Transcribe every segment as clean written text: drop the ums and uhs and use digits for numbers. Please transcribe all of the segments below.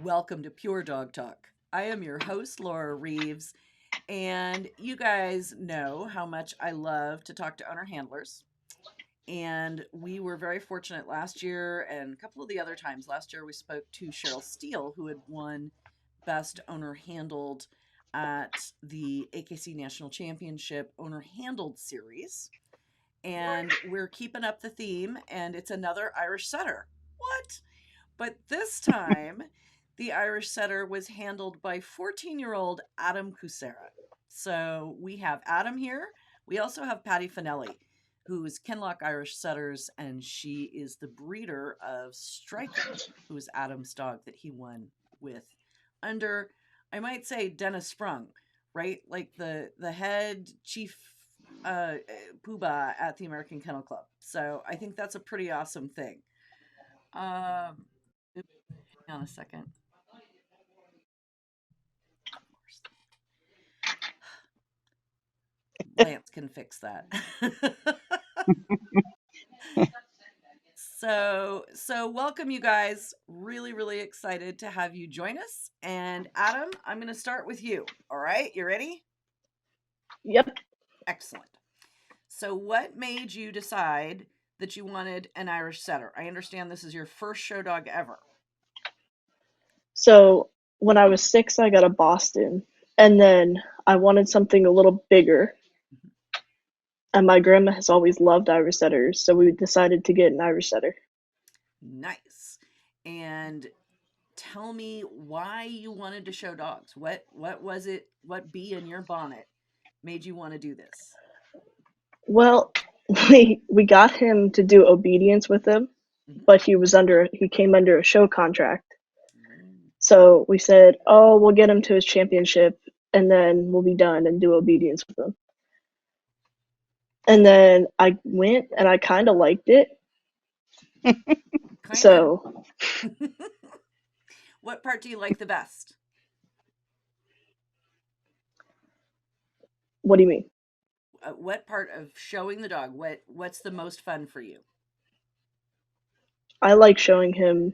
Welcome to Pure Dog Talk. I am your host, Laura Reeves, and you guys know how much I love to talk to owner handlers. And we were very fortunate last year and a couple of the other times. Last year, we spoke to Cheryl Steele, who had won Best Owner Handled at the AKC National Championship Owner Handled Series. And we're keeping up the theme, and it's another Irish setter. What? But this time, the Irish setter was handled by 14-year-old Adam Kucera. So we have Adam here. We also have Patty Fanelli, who's Kenlock Irish Setters, and she is the breeder of Striker, who is Adam's dog that he won with under, I might say, Dennis Sprung, right? Like the head chief poobah at the American Kennel Club. So I think that's a pretty awesome thing. Hang on a second. Lance can fix that. So welcome you guys. Really excited to have you join us. And Adam, I'm going to start with you. All right, you ready? Yep. Excellent. So what made you decide that you wanted an Irish setter? I understand this is your first show dog ever. So when I was 6, I got a Boston, and then I wanted something a little bigger. And my grandma has always loved Irish setters, so we decided to get an Irish setter. Nice. And tell me why you wanted to show dogs. What was it? What bee in your bonnet made you want to do this? Well, we got him to do obedience with him, but he came under a show contract. So we said, "Oh, we'll get him to his championship, and then we'll be done and do obedience with him." And then I went, and I kind of liked it. So, what part do you like the best? What do you mean? What part of showing the dog? What's the most fun for you? I like showing him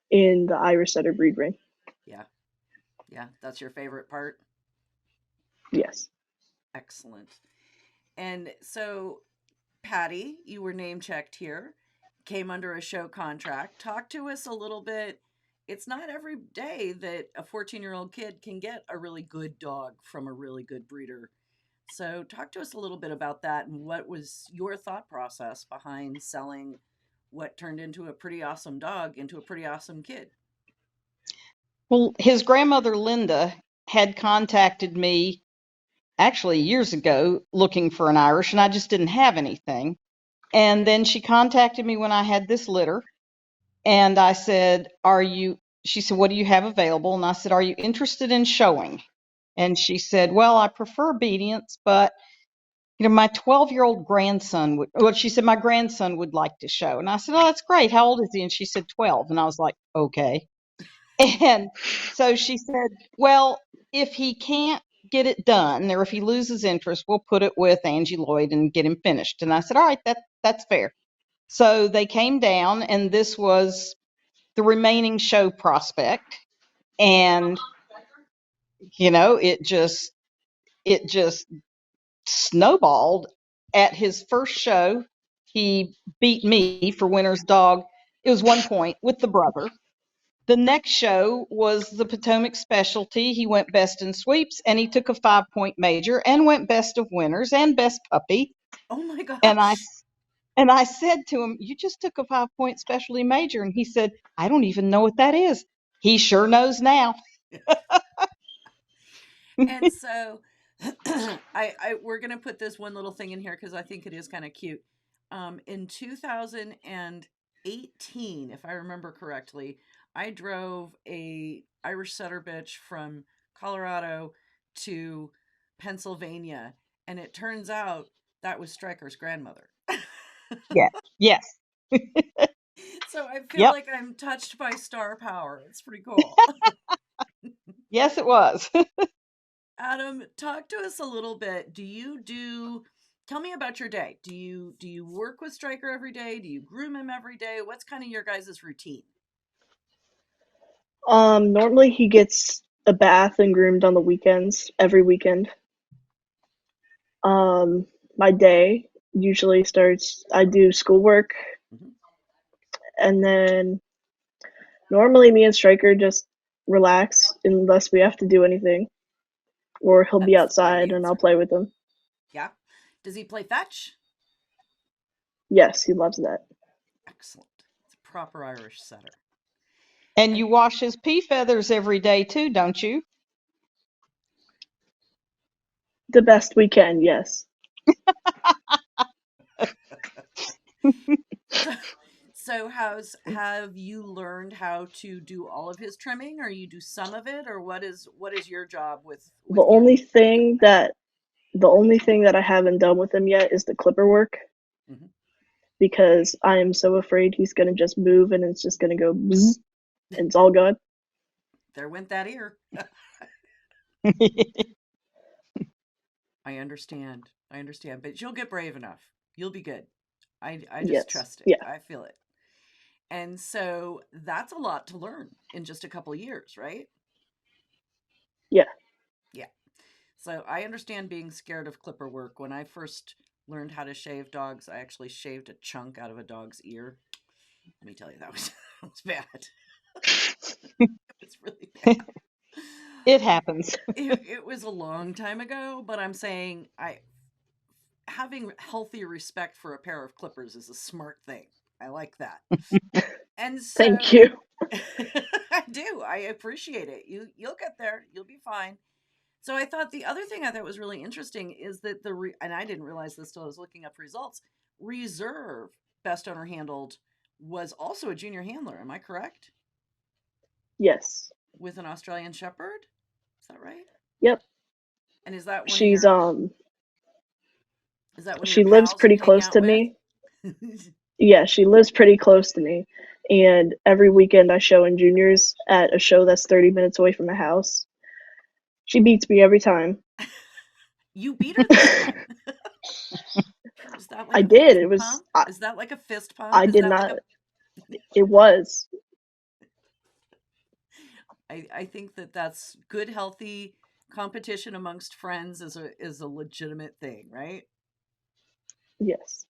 in the Irish setter breed ring. Yeah, that's your favorite part? Yes. Excellent. And so, Patty, you were name checked here, came under a show contract. Talk to us a little bit. It's not every day that a 14-year-old kid can get a really good dog from a really good breeder. So talk to us a little bit about that and what was your thought process behind selling what turned into a pretty awesome dog into a pretty awesome kid? Well, his grandmother, Linda, had contacted me actually years ago looking for an Irish, and I just didn't have anything. And then she contacted me when I had this litter, and I said, she said, what do you have available? And I said, are you interested in showing? And she said, well, I prefer obedience, but my 12-year-old grandson she said, my grandson would like to show. And I said, oh, that's great. How old is he? And she said, 12. And I was like, okay. And so she said, well, if he can't get it done or if he loses interest, we'll put it with Angie Lloyd and get him finished. And I said, all right, that's fair. So they came down, and this was the remaining show prospect. And, it just snowballed. At his first show, he beat me for winner's dog. It was 1 point with the brother. The next show was the Potomac Specialty. He went best in sweeps, and he took a 5-point major and went best of winners and best puppy. Oh my gosh. And I said to him, you just took a 5-point specialty major. And he said, I don't even know what that is. He sure knows now. And so we're going to put this one little thing in here because I think it is kind of cute. In 2018, if I remember correctly, I drove a Irish setter bitch from Colorado to Pennsylvania, and it turns out that was Stryker's grandmother. Yes. So I feel like I'm touched by star power. It's pretty cool. Yes, it was. Adam, talk to us a little bit. Tell me about your day. Do you work with Stryker every day? Do you groom him every day? What's kind of your guys' routine? Normally he gets a bath and groomed on the weekends, every weekend. My day usually starts, I do schoolwork, and then normally me and Striker just relax unless we have to do anything, or he'll be That's the right outside and I'll answer. play with him. Yeah. Does he play fetch? Yes, he loves that. Excellent. It's a proper Irish setter. And And you wash his pea feathers every day too, don't you? The best we can, yes. so have you learned how to do all of his trimming, or you do some of it, or what is your job The with getting only him thing back? that the only thing that I haven't done with him yet is the clipper work, Hmm. because I am so afraid he's gonna just move and it's just gonna go bzz, and it's all gone. There went that ear. I understand, but you'll get brave enough. You'll be good. I just Yes. trust it. Yeah. I feel it. And so that's a lot to learn in just a couple of years, right? Yeah. Yeah. So I understand being scared of clipper work. When I first learned how to shave dogs, I actually shaved a chunk out of a dog's ear. Let me tell you, that was that was bad. It was really bad. It happens. It was a long time ago, but I'm saying I having healthy respect for a pair of clippers is a smart thing. I like that. And Thank so you. I do. I appreciate it. You'll get there. You'll be fine. So I thought the other thing I thought was really interesting is that and I didn't realize this till I was looking up results. Reserve best owner handled was also a junior handler. Am I correct? Yes. With an Australian Shepherd, is that right? Yep. And is that one of She's your she lives pals you pretty hang close out to with? me. Yeah, she lives pretty close to me. And every weekend I show in juniors at a show that's 30 minutes away from my house. She beats me every time. You beat her this time. Is that like I a did. fist It was pump? Is that like a fist pump? I Is did that like not a it was. I think that that's good, healthy competition amongst friends is a legitimate thing, right? Yes.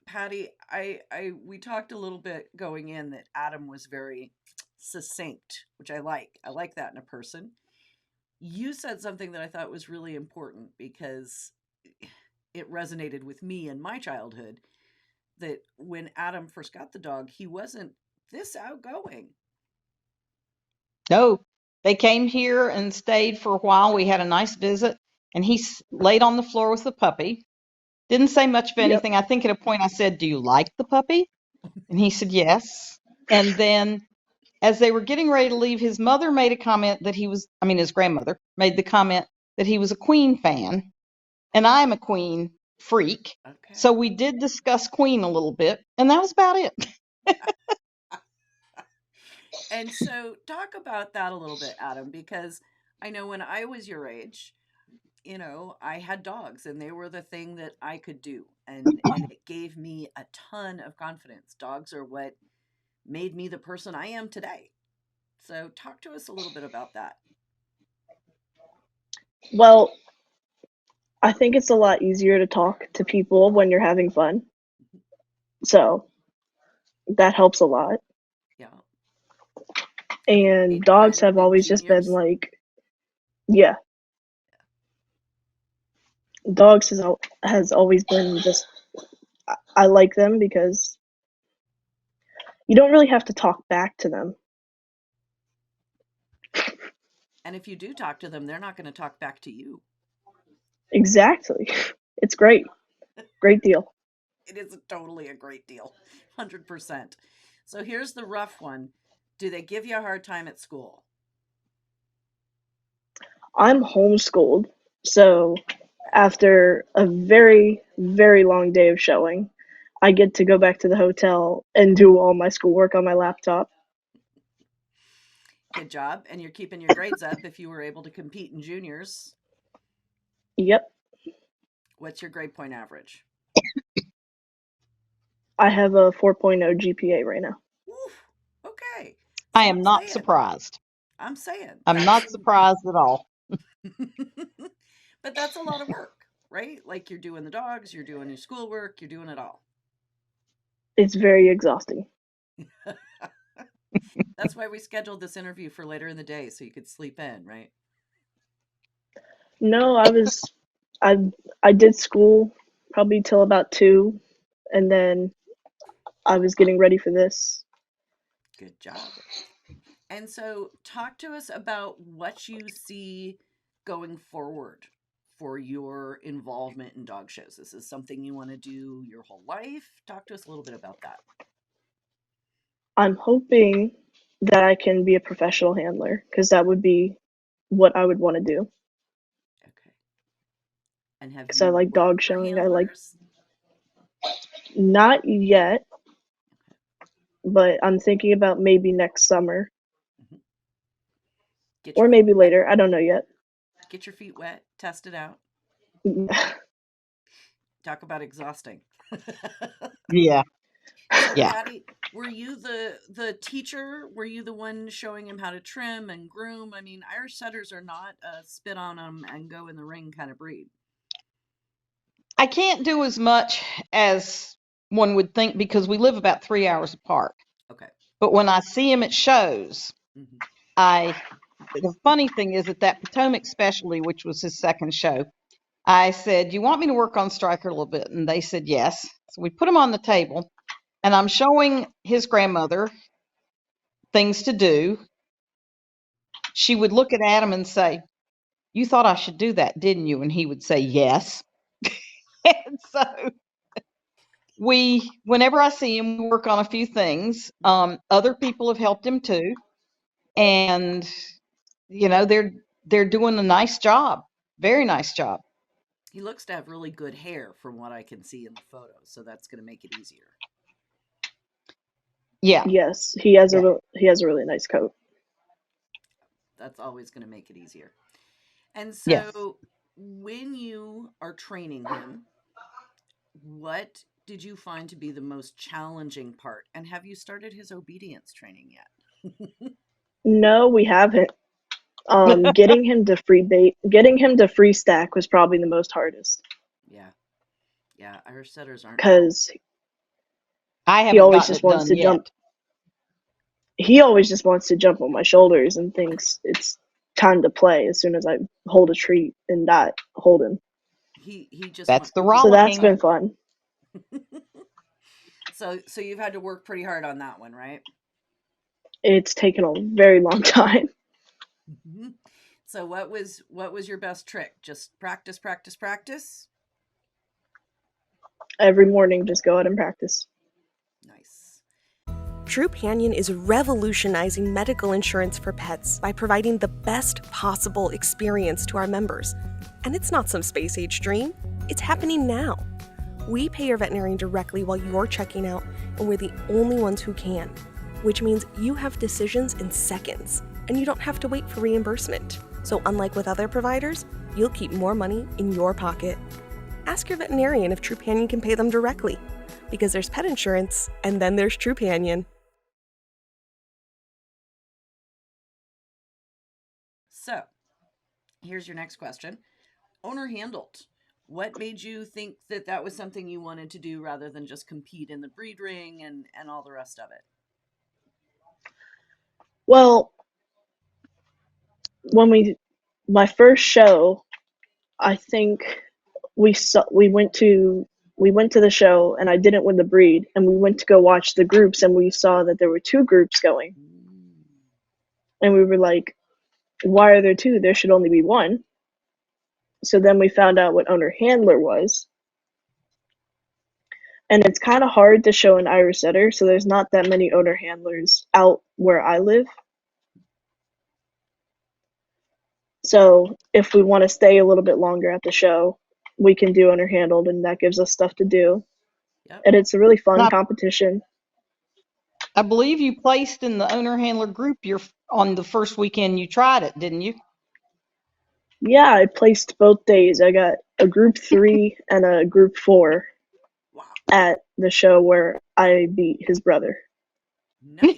Patty, I we talked a little bit going in that Adam was very succinct, which I like. I like that in a person. You said something that I thought was really important because it resonated with me in my childhood that when Adam first got the dog, he wasn't this outgoing. No, they came here and stayed for a while. We had a nice visit, and he laid on the floor with the puppy. Didn't say much of Yep. anything. I think at a point I said, "Do you like the puppy?" And he said, "Yes." And then as they were getting ready to leave, his mother made a comment that his grandmother made the comment that he was a Queen fan, and I'm a Queen freak. So Okay. we did discuss Queen a little bit, and that was about it. And so talk about that a little bit, Adam, because I know when I was your age, I had dogs and they were the thing that I could do. And it gave me a ton of confidence. Dogs are what made me the person I am today. So talk to us a little bit about that. Well, I think it's a lot easier to talk to people when you're having fun. So that helps a lot. Yeah. Have you And made dogs friends have in always just been juniors? like, yeah, dogs has always been just, I like them because you don't really have to talk back to them. And if you do talk to them, they're not going to talk back to you. Exactly. It's great. Great deal. It is totally a great deal. 100%. So here's the rough one. Do they give you a hard time at school? I'm homeschooled, so after a very, very long day of showing, I get to go back to the hotel and do all my schoolwork on my laptop. Good job. And you're keeping your grades up if you were able to compete in juniors. Yep, What's your grade point average? I have a 4.0 GPA right now. Oof, okay. I am not surprised. I'm saying. I'm not surprised at all. But that's a lot of work, right? Like you're doing the dogs, you're doing your schoolwork, you're doing it all. It's very exhausting. That's why we scheduled this interview for later in the day so you could sleep in, right? No, I did school probably till about 2, and then I was getting ready for this. Good job. And so talk to us about what you see going forward for your involvement in dog shows. This is something you want to do your whole life. Talk to us a little bit about that. I'm hoping that I can be a professional handler because that would be what I would want to do. Okay. And have Because I you like dog worked for showing. handlers? Not yet, but I'm thinking about maybe next summer or maybe later. I don't know yet. Get your feet wet, test it out. Talk about exhausting. Yeah. So, Yeah. Patty, were you the teacher? Were you the one showing him how to trim and groom? I mean, Irish setters are not a spit on them and go in the ring kind of breed. I can't do as much as one would think because we live about 3 hours apart. Okay. But when I see him at shows, the funny thing is at that Potomac specialty, which was his second show, I said, you want me to work on Stryker a little bit? And they said, yes. So we put him on the table and I'm showing his grandmother things to do. She would look at Adam and say, you thought I should do that, didn't you? And he would say, yes. And so whenever I see him, we work on a few things. Other people have helped him too. And, they're doing a nice job. Very nice job. He looks to have really good hair from what I can see in the photos, so that's going to make it easier. Yeah. Yes, he has a really nice coat. That's always going to make it easier. And so when you are training him, what did you find to be the most challenging part? And have you started his obedience training yet? No, we haven't. Getting him to free stack was probably the most hardest. Yeah, Irish setters aren't. Because he always just wants to jump. He always just wants to jump on my shoulders and thinks it's time to play as soon as I hold a treat and not hold him. He just that's the So that's been fun. So you've had to work pretty hard on that one, right? It's taken a very long time. So what was your best trick? Just practice? Every morning, just go out and practice. Nice. Trupanion is revolutionizing medical insurance for pets by providing the best possible experience to our members. And it's not some space-age dream. It's happening now. We pay your veterinarian directly while you're checking out, and we're the only ones who can, which means you have decisions in seconds, and you don't have to wait for reimbursement. So unlike with other providers, you'll keep more money in your pocket. Ask your veterinarian if Trupanion can pay them directly, because there's pet insurance, and then there's Trupanion. So, here's your next question. Owner handled. What made you think that was something you wanted to do rather than just compete in the breed ring and all the rest of it? Well, my first show, I think we went to the show and I didn't win the breed, and we went to go watch the groups and we saw that there were 2 groups going. And we were like, why are there 2? There should only be 1. So then we found out what owner handler was. And it's kind of hard to show an Irish setter, so there's not that many owner handlers out where I live. So if we want to stay a little bit longer at the show, we can do owner handled, and that gives us stuff to do. Yep. And it's a really fun competition. I believe you placed in the owner handler group on the first weekend you tried it, didn't you? Yeah, I placed both days. I got a group 3 and a group 4 at the show where I beat his brother. Nice.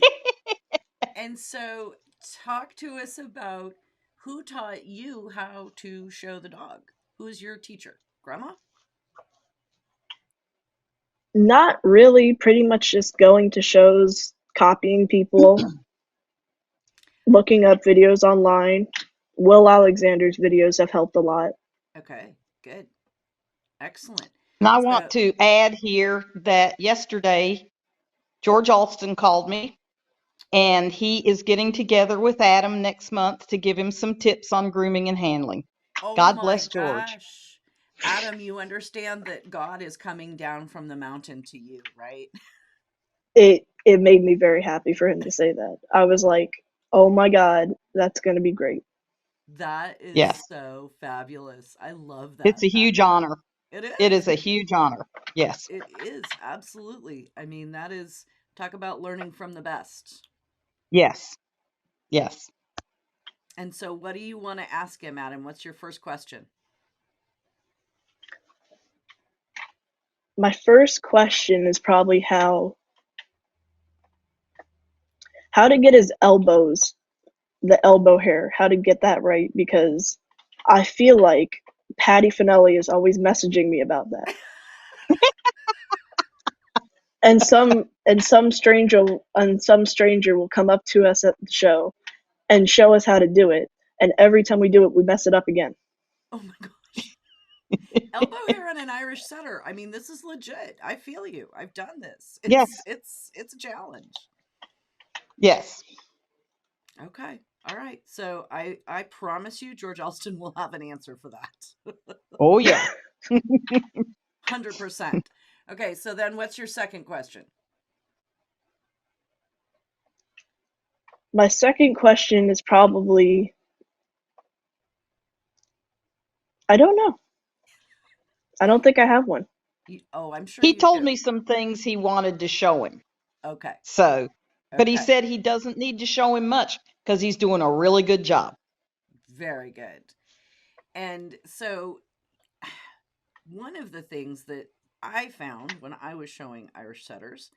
And so talk to us about who taught you how to show the dog. Who's your teacher? Grandma? Not really, pretty much just going to shows, copying people, looking up videos online. Will Alexander's videos have helped a lot. Okay, good. Excellent. And I So, want to add here that yesterday, George Alston called me, and he is getting together with Adam next month to give him some tips on grooming and handling. oh God my bless George. gosh. Adam, you understand that God is coming down from the mountain to you, right? It made me very happy for him to say that. I was like, oh my God, that's going to be great. That is Yes, so fabulous. I love that. it's a huge honor. It It is. is a huge honor. Yes, It is absolutely. I mean, that is talk about learning from the best. yes, yes. And so, what do you want to ask him, Adam? What's your first question? My first question is probably how to get his elbows, the elbow hair, how to get that right, because I feel like Patty Fanelli is always messaging me about that. And some stranger will come up to us at the show and show us how to do it. And every time we do it, we mess it up again. Oh my gosh. Elbow hair on an Irish setter. I mean, this is legit. I feel you. I've done this. Yes. It's a challenge. Yes. Okay. All right. So I promise you George Alston will have an answer for that. Oh yeah. 100%. Okay, so then what's your second question? My second question is probably, I don't know. I don't think I have one. I'm sure He you told do. me some things he wanted to show him. Okay. So, but he Okay. said he doesn't need to show him much because he's doing a really good job. Very good. And so one of the things that I found when I was showing Irish setters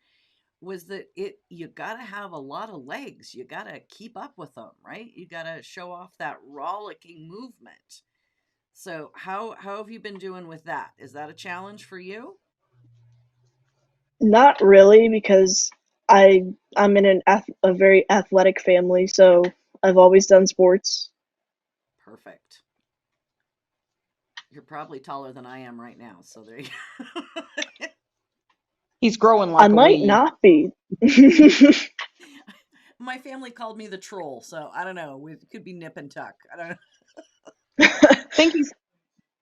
was that you got to have a lot of legs. You got to keep up with them, right? You got to show off that rollicking movement. So how have you been doing with that? Is that a challenge for you? Not really, because I'm in a very athletic family, so I've always done sports. Perfect. You're probably taller than I am right now, so there you go. He's growing like I a might weed. not be. My family called me the troll, so I don't know. It could be nip and tuck. I don't know.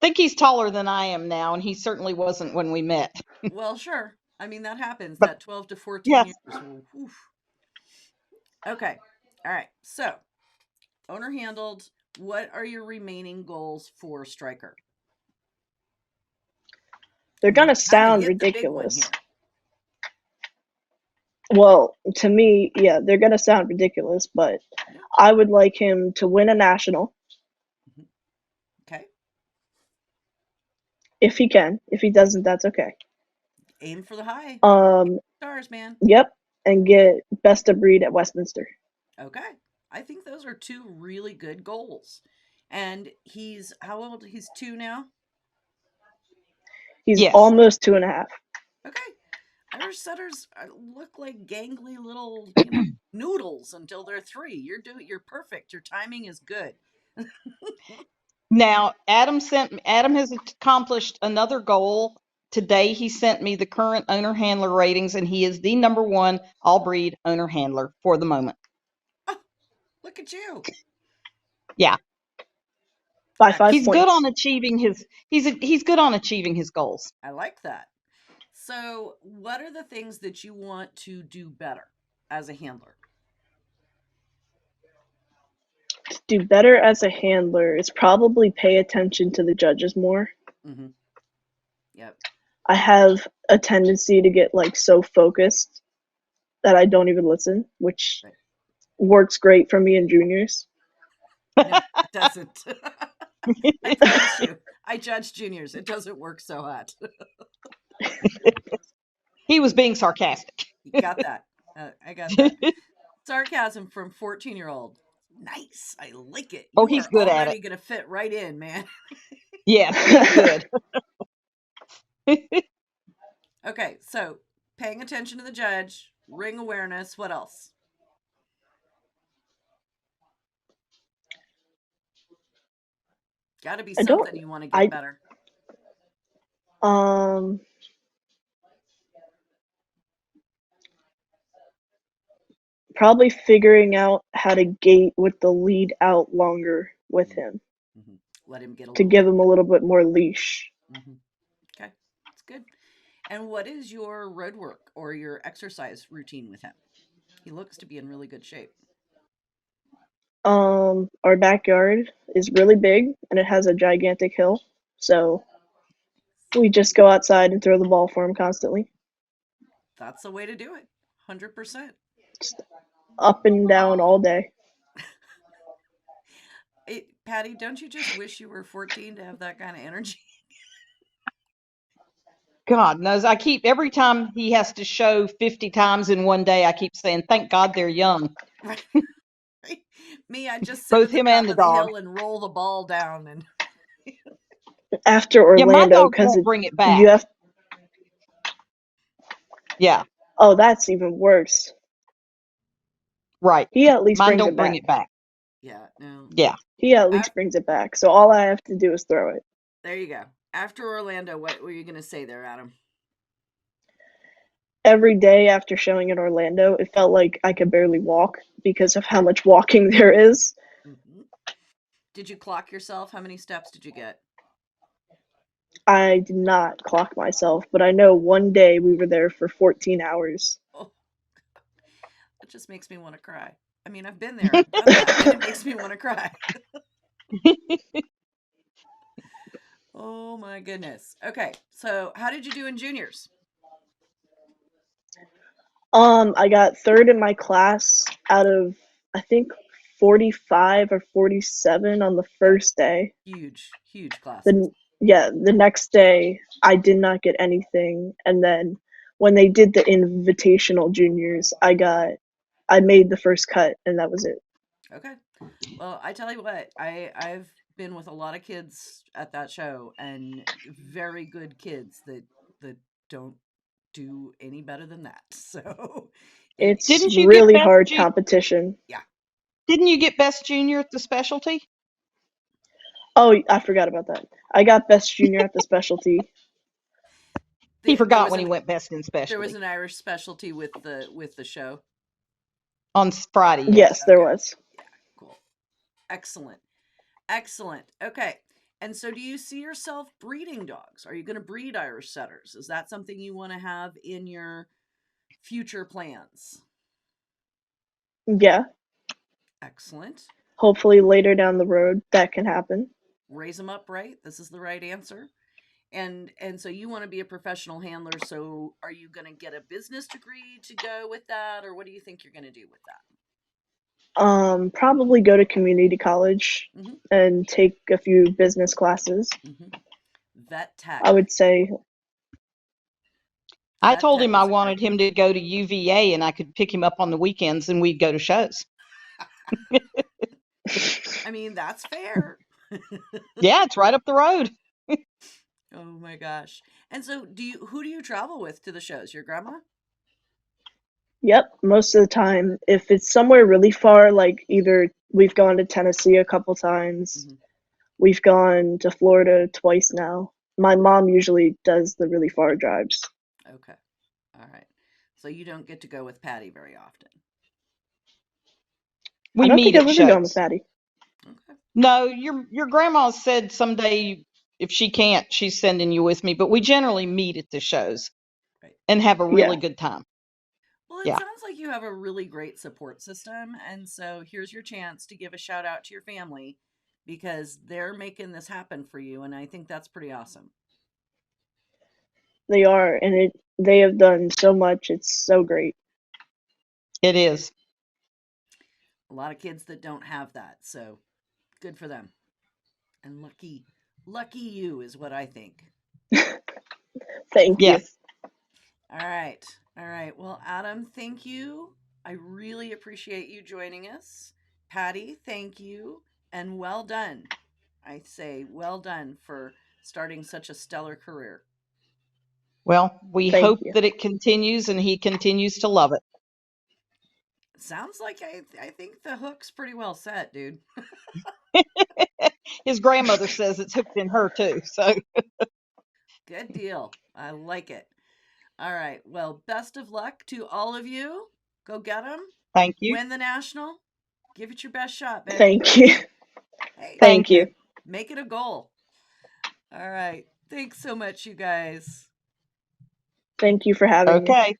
Think he's taller than I am now, and he certainly wasn't when we met. Well, sure. I mean, that happens. But That 12 to 14 yes, years. Oof. Okay. All right. So, owner handled. What are your remaining goals for Striker? They're gonna You kind of sound hit the big one ridiculous. here. Well, to me, yeah, they're gonna sound ridiculous, but Yep. I would like him to win a national. Okay. If he can. If he doesn't, that's okay. Aim for the high. Stars, man. Yep, and get best of breed at Westminster. Okay. I think those are two really good goals. And he's how old? He's 2 now? He's yes. almost 2.5. Okay. Irish setters look like gangly little, noodles until they're 3. You're perfect. Your timing is good. Now, Adam has accomplished another goal. Today, he sent me the current owner handler ratings, and he is the number 1 all breed owner handler for the moment. Oh, look at you. Yeah. By 5 He's points. good on achieving he's good on achieving his goals. I like that. So, what are the things that you want to do better as a handler? To do better as a handler is probably pay attention to the judges more. Mm-hmm. Yep. I have a tendency to get so focused that I don't even listen, which works great for me in juniors. No, it doesn't. I promise you. I judge juniors. It doesn't work so hot. He was being sarcastic. You got that. I got that. Sarcasm from 14-year-old. Nice. I like it. Oh, You he's are good at already it. going to fit right in, man. Yes, he's good. Okay, so paying attention to the judge, ring awareness. What else? Got to be I don't. something you want to get better. Probably figuring out how to gate with the lead out longer with him. Mm-hmm. Let him get a to little give bit. him a little bit more leash. Mm-hmm. Okay, that's good. And what is your road work or your exercise routine with him? He looks to be in really good shape. Our backyard is really big and it has a gigantic hill, so we just go outside and throw the ball for him constantly. That's the way to do it. 100%. Just up and down all day. Patty, don't you just wish you were 14 to have that kind of energy? God knows. I keep, every time he has to show 50 times in one day, I keep saying, thank God they're young. Right. Me, I just sit Both at the him top and the of the dog. hill and roll the ball down. And After Yeah, my Orlando, dog because won't bring it back. you have. Yeah, Oh, that's even worse. right. He at least Mine brings don't it bring back. it back. yeah, no. Yeah. He at least brings it back. So all I have to do is throw it. There you go. After Orlando, what were you going to say there, Adam? Every day after showing in Orlando, it felt like I could barely walk because of how much walking there is. Mm-hmm. Did you clock yourself? How many steps did you get? I did not clock myself, but I know one day we were there for 14 hours. Oh, it just makes me want to cry. I mean, I've been there, I've done that, and it makes me want to cry. Oh my goodness. Okay, so how did you do in juniors? I got third in my class out of, I think, 45 or 47 on the first day. Huge classes. The next day I did not get anything, and then when they did the invitational juniors, I made the first cut, and that was it. Okay. Well, I tell you what, I've been with a lot of kids at that show, and very good kids that don't do any better than that. So It's Didn't you get really best hard competition. Yeah. Didn't you get best junior at the specialty? Oh, I forgot about that. I got best junior at the specialty. He forgot when he went best in specialty. There was an Irish specialty with the show on Friday. Yes, there was. Yeah, cool. Excellent. Okay. And so do you see yourself breeding dogs? Are you going to breed Irish setters? Is that something you want to have in your future plans? Yeah. Excellent. Hopefully later down the road that can happen. Raise them up right. This is the right answer. And so you want to be a professional handler. So are you going to get a business degree to go with that? Or what do you think you're going to do with that? Probably go to community college and take a few business classes. Vet tech. I would say. I told him I wanted him to go to UVA and I could pick him up on the weekends and we'd go to shows. I mean, that's fair. Yeah, it's right up the road. Oh my gosh. And so who do you travel with to the shows? Your grandma? Yep, most of the time. If it's somewhere really far, like either we've gone to Tennessee a couple times, we've gone to Florida twice now. My mom usually does the really far drives. Okay. All right. So you don't get to go with Patty very often. We I don't meet think I've at ever gone shows. with Patty. Okay. No, your grandma said someday if she can't, she's sending you with me. But we generally meet at the shows and have a really good time. Well, it sounds like you have a really great support system. And so here's your chance to give a shout out to your family because they're making this happen for you. And I think that's pretty awesome. They are, and they have done so much. It's so great. It is. A lot of kids that don't have that. So good for them. And lucky you is what I think. Thank you. All right. Well, Adam, thank you I really appreciate you joining us. Patty, thank you. And well done. I say well done for starting such a stellar career. Well, we Thank hope you. that it continues and he continues to love it. Sounds like I think the hook's pretty well set, dude. His grandmother says it's hooked in her too. So Good deal. I like it. All right. Well, best of luck to all of you. Go get them. thank you. Win the national. Give it your best shot, baby. Thank you. Hey, Thank you. make it a goal. All right. Thanks so much, you guys. Thank you for having me. Okay.